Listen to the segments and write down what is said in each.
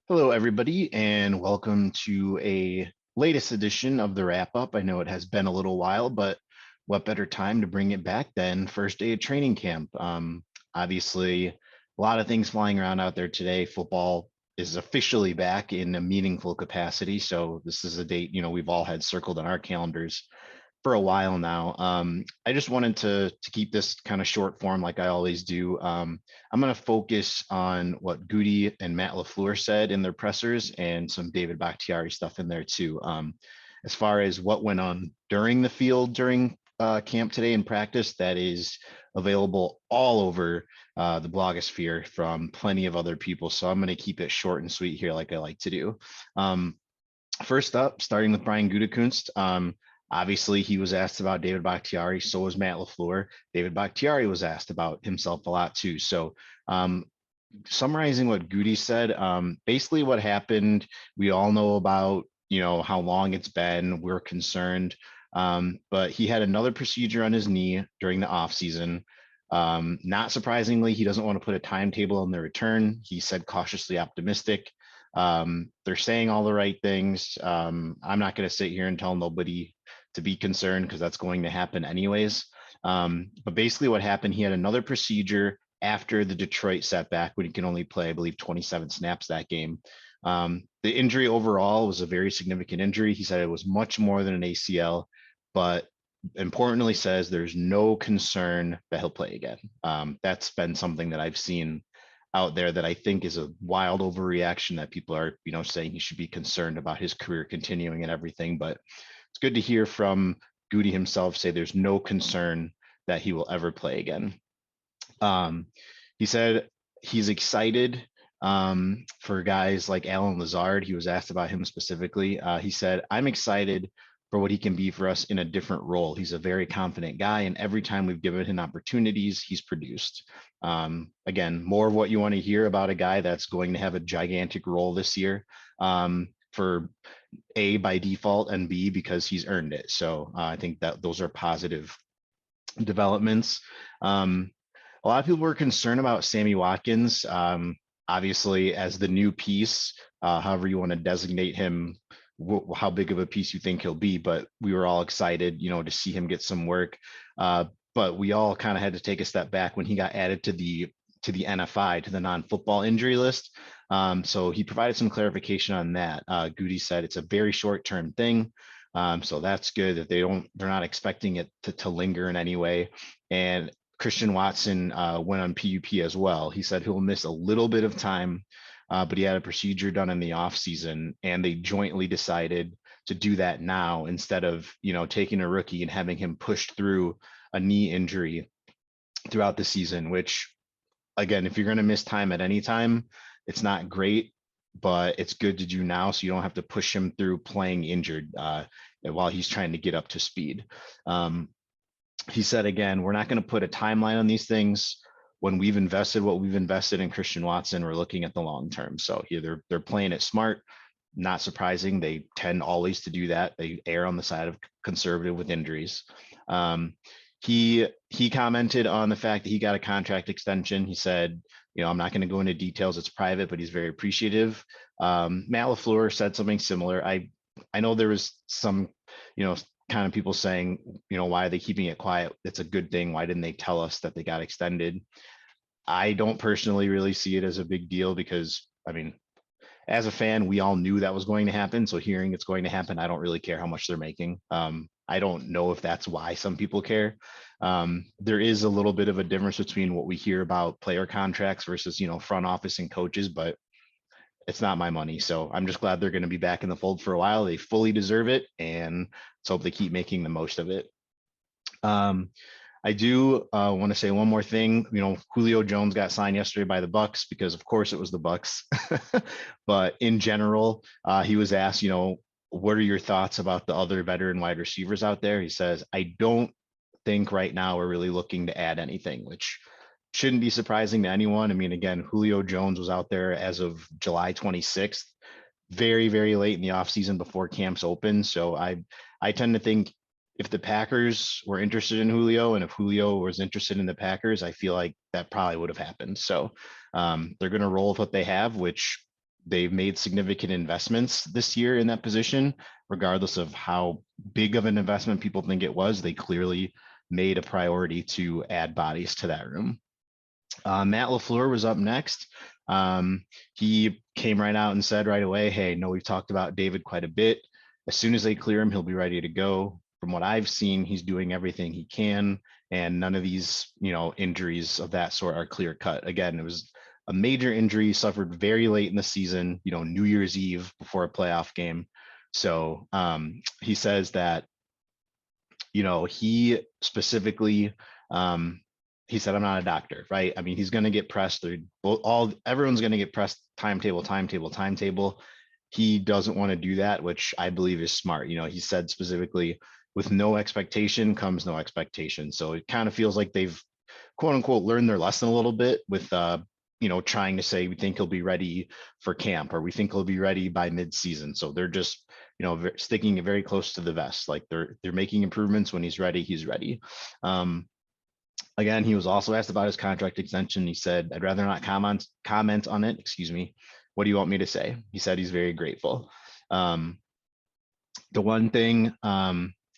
Hello, everybody, and welcome to a latest edition of the wrap up. I know it has been a little while, but what better time to bring it back than first day of training camp? Obviously, a lot of things flying around out there today. Football is officially back in a meaningful capacity. So this is a date, we've all had circled on our calendars for a while now. I just wanted to keep this kind of short form like I always do. I'm going to focus on what Goody and Matt LaFleur said in their pressers and some David Bakhtiari stuff in there too. As far as what went on during the field during camp today in practice, that is available all over the blogosphere from plenty of other people. So I'm going to keep it short and sweet here like I like to do. First up, starting with Brian Gutekunst. Obviously, he was asked about David Bakhtiari. So was Matt LaFleur. David Bakhtiari was asked about himself a lot too. So, summarizing what Goody said, basically what happened, we all know about, how long it's been. We're concerned. But he had another procedure on his knee during the off season. Not surprisingly, he doesn't want to put a timetable on the return. He said cautiously optimistic. They're saying all the right things. I'm not going to sit here and tell nobody to be concerned because that's going to happen anyways. But basically, what happened, he had another procedure after the Detroit setback when he can only play, I believe, 27 snaps that game. The injury overall was a very significant injury. He said it was much more than an ACL, but importantly says there's no concern that he'll play again. That's been something that I've seen out there that I think is a wild overreaction that people are, saying he should be concerned about his career continuing and everything. But it's good to hear from Goody himself say there's no concern that he will ever play again. He said he's excited for guys like Alan Lazard. He was asked about him specifically. He said, I'm excited for what he can be for us in a different role. He's a very confident guy, and every time we've given him opportunities, he's produced. Again, more of what you want to hear about a guy that's going to have a gigantic role this year for A, by default, and B, because he's earned it. So I think that those are positive developments. A lot of people were concerned about Sammy Watkins. Obviously, as the new piece, however you want to designate him, how big of a piece you think he'll be, but we were all excited, to see him get some work. But we all kind of had to take a step back when he got added to the NFI, to the non-football injury list. So he provided some clarification on that. Goody said it's a very short-term thing. So that's good that they're not expecting it to linger in any way. And Christian Watson went on PUP as well. He said he'll miss a little bit of time, but he had a procedure done in the off season, and they jointly decided to do that now instead of taking a rookie and having him push through a knee injury throughout the season. Which, again, if you're going to miss time at any time, it's not great, but it's good to do now so you don't have to push him through playing injured while he's trying to get up to speed. He said, again, we're not going to put a timeline on these things. When we've invested what we've invested in Christian Watson, we're looking at the long term. So here they're playing it smart. Not surprising. They tend always to do that. They err on the side of conservative with injuries. He commented on the fact that he got a contract extension. He said, I'm not going to go into details. It's private, but he's very appreciative. Matt LaFleur said something similar. I know there was some, kind of people saying, why are they keeping it quiet? It's a good thing. Why didn't they tell us that they got extended? I don't personally really see it as a big deal because, as a fan, we all knew that was going to happen. So hearing it's going to happen, I don't really care how much they're making. I don't know if that's why some people care. There is a little bit of a difference between what we hear about player contracts versus, front office and coaches, but it's not my money. So I'm just glad they're going to be back in the fold for a while. They fully deserve it, and let's hope they keep making the most of it. I do want to say one more thing. Julio Jones got signed yesterday by the Bucks because, of course, it was the Bucks. But in general, he was asked, what are your thoughts about the other veteran wide receivers out there? He says, I don't think right now we're really looking to add anything, which shouldn't be surprising to anyone. Again, Julio Jones was out there as of July 26th, very, very late in the offseason before camps open. So I tend to think if the Packers were interested in Julio and if Julio was interested in the Packers, I feel like that probably would have happened. So they're going to roll with what they have, which they've made significant investments this year in that position, regardless of how big of an investment people think it was. They clearly made a priority to add bodies to that room. Matt LaFleur was up next. He came right out and said right away, hey, no, we've talked about David quite a bit. As soon as they clear him, he'll be ready to go. From what I've seen, he's doing everything he can, and none of these, injuries of that sort are clear cut. Again, it was a major injury suffered very late in the season, New Year's Eve before a playoff game. So he says that, he specifically, he said, I'm not a doctor, right? I mean, he's going to get pressed. Everyone's going to get pressed timetable. He doesn't want to do that, which I believe is smart. He said specifically, with no expectation comes no expectation. So it kind of feels like they've quote unquote learned their lesson a little bit with, trying to say, we think he'll be ready for camp, or we think he'll be ready by mid-season. So they're just, sticking it very close to the vest. Like they're making improvements. When he's ready, he's ready. Again, he was also asked about his contract extension. He said, I'd rather not comment on it. Excuse me. What do you want me to say? He said he's very grateful. The one thing,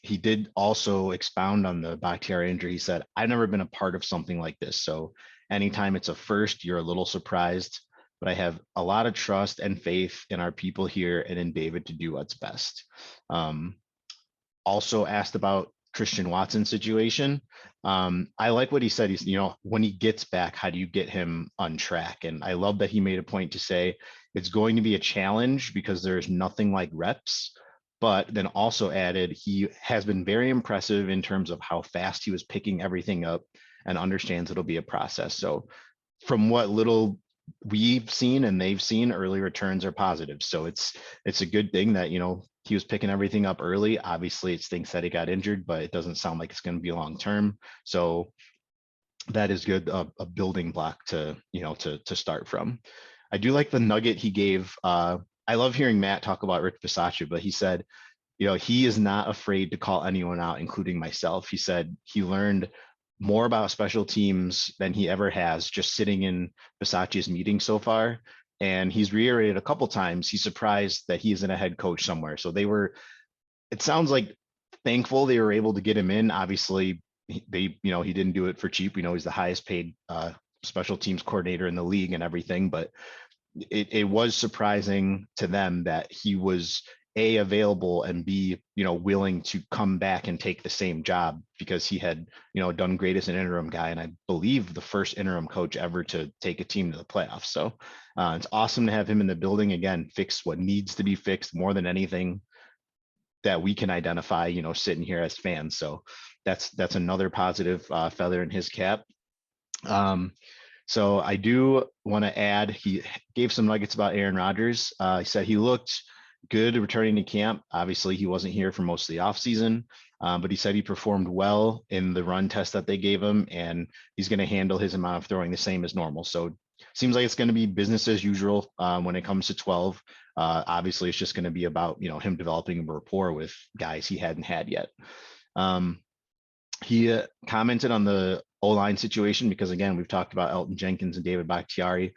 he did also expound on the Bakhtiari injury. He said, I've never been a part of something like this. So anytime it's a first, you're a little surprised, but I have a lot of trust and faith in our people here and in David to do what's best. Also asked about Christian Watson's situation. I like what he said. He's, when he gets back, how do you get him on track? And I love that he made a point to say it's going to be a challenge because there's nothing like reps, but then also added he has been very impressive in terms of how fast he was picking everything up and understands it'll be a process. So from what little we've seen and they've seen, early returns are positive. So it's a good thing that, he was picking everything up early. Obviously it stinks that he got injured, but it doesn't sound like it's going to be long term. So that is good, a building block to, to start from. I do like the nugget he gave. I love hearing Matt talk about Rich Bisaccia, but he said, he is not afraid to call anyone out, including myself. He said he learned more about special teams than he ever has just sitting in Bisaccia's meeting so far. And he's reiterated a couple times, he's surprised that he isn't a head coach somewhere. So it sounds like thankful they were able to get him in. Obviously, he didn't do it for cheap. He's the highest paid special teams coordinator in the league and everything, but it was surprising to them that he was A, available, and B, willing to come back and take the same job because he had, done great as an interim guy. And I believe the first interim coach ever to take a team to the playoffs. So it's awesome to have him in the building again, fix what needs to be fixed more than anything that we can identify, sitting here as fans. So that's another positive feather in his cap. So I do want to add, he gave some nuggets about Aaron Rodgers. He said he looked good returning to camp. Obviously, he wasn't here for most of the offseason, but he said he performed well in the run test that they gave him, and he's going to handle his amount of throwing the same as normal. So seems like it's going to be business as usual when it comes to 12. Obviously, it's just going to be about, him developing a rapport with guys he hadn't had yet. He commented on the O-line situation because, again, we've talked about Elton Jenkins and David Bakhtiari.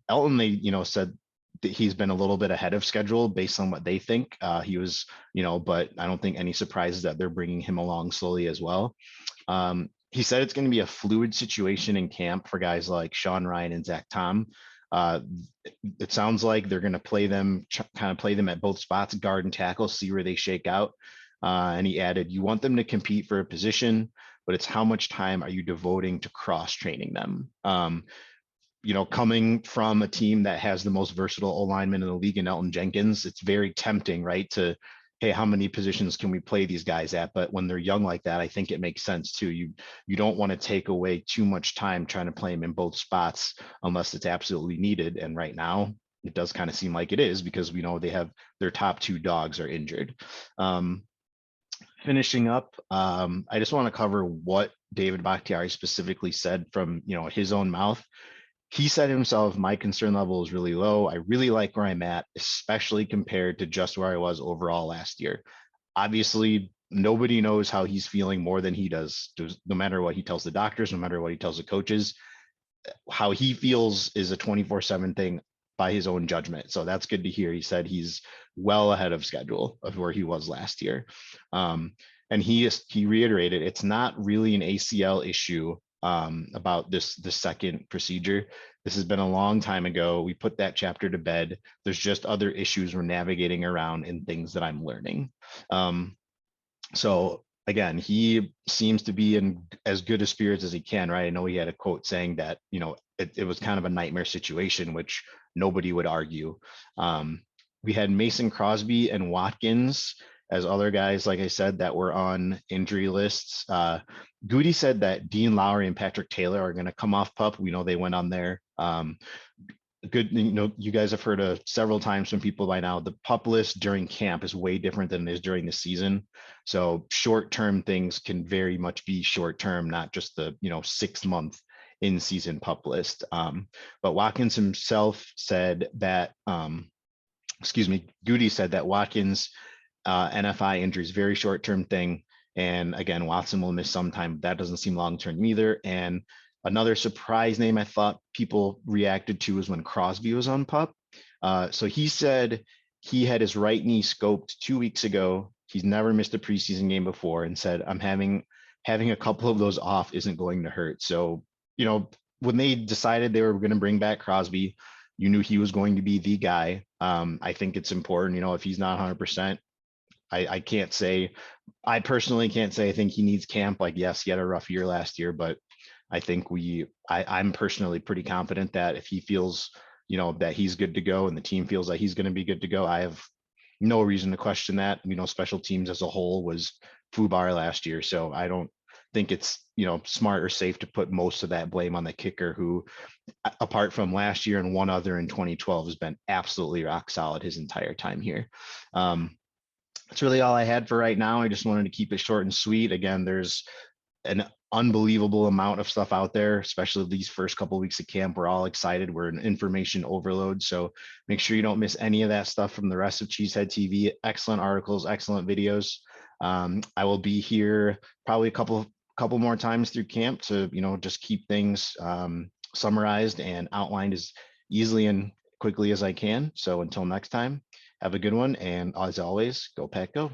Elton, they, said that he's been a little bit ahead of schedule based on what they think. He was, but I don't think any surprises that they're bringing him along slowly as well. He said it's going to be a fluid situation in camp for guys like Sean Ryan and Zach Tom. It sounds like they're going to play them at both spots, guard and tackle, see where they shake out. And he added, you want them to compete for a position, but it's how much time are you devoting to cross training them? Coming from a team that has the most versatile alignment in the league in Elton Jenkins, it's very tempting, right? To, hey, how many positions can we play these guys at? But when they're young like that, I think it makes sense too. You don't want to take away too much time trying to play them in both spots unless it's absolutely needed. And right now, it does kind of seem like it is because we know they have their top two dogs are injured. Finishing up, I just want to cover what David Bakhtiari specifically said from his own mouth. He said himself, my concern level is really low. I really like where I'm at, especially compared to just where I was overall last year. Obviously, nobody knows how he's feeling more than he does, no matter what he tells the doctors, no matter what he tells the coaches. How he feels is a 24/7 thing. by his own judgment. So that's good to hear. He said he's well ahead of schedule of where he was last year. And he reiterated it's not really an ACL issue about the second procedure. This has been a long time ago. We put that chapter to bed. There's just other issues we're navigating around and things that I'm learning. So again, he seems to be in as good a spirits as he can, right? I know he had a quote saying that, it was kind of a nightmare situation, which nobody would argue. We had Mason Crosby and Watkins as other guys, like I said, that were on injury lists. Goody said that Dean Lowry and Patrick Taylor are going to come off PUP. We know they went on there. Good, you guys have heard several times from people by now, the PUP list during camp is way different than it is during the season. So short-term things can very much be short-term, not just the 6-month in-season PUP list. But Watkins himself said that, Goody said that Watkins NFI injury is very short-term thing. And again, Watson will miss some time. That doesn't seem long-term either. And another surprise name I thought people reacted to was when Crosby was on PUP. So he said he had his right knee scoped 2 weeks ago. He's never missed a preseason game before and said, I'm having a couple of those off isn't going to hurt. So, when they decided they were going to bring back Crosby, you knew he was going to be the guy. I think it's important, if he's not 100%, I can't say, I personally can't say I think he needs camp. Like, yes, he had a rough year last year, but I think I'm personally pretty confident that if he feels, that he's good to go and the team feels like he's going to be good to go, I have no reason to question that. Special teams as a whole was FUBAR last year. So I don't think it's, smart or safe to put most of that blame on the kicker, who, apart from last year and one other in 2012, has been absolutely rock solid his entire time here. That's really all I had for right now. I just wanted to keep it short and sweet. Again, there's an unbelievable amount of stuff out there, especially these first couple of weeks of camp. We're all excited. We're in information overload. So make sure you don't miss any of that stuff from the rest of Cheesehead TV. Excellent articles, excellent videos. I will be here probably a couple more times through camp to, just keep things summarized and outlined as easily and quickly as I can. So until next time, have a good one. And as always, go Pack Go.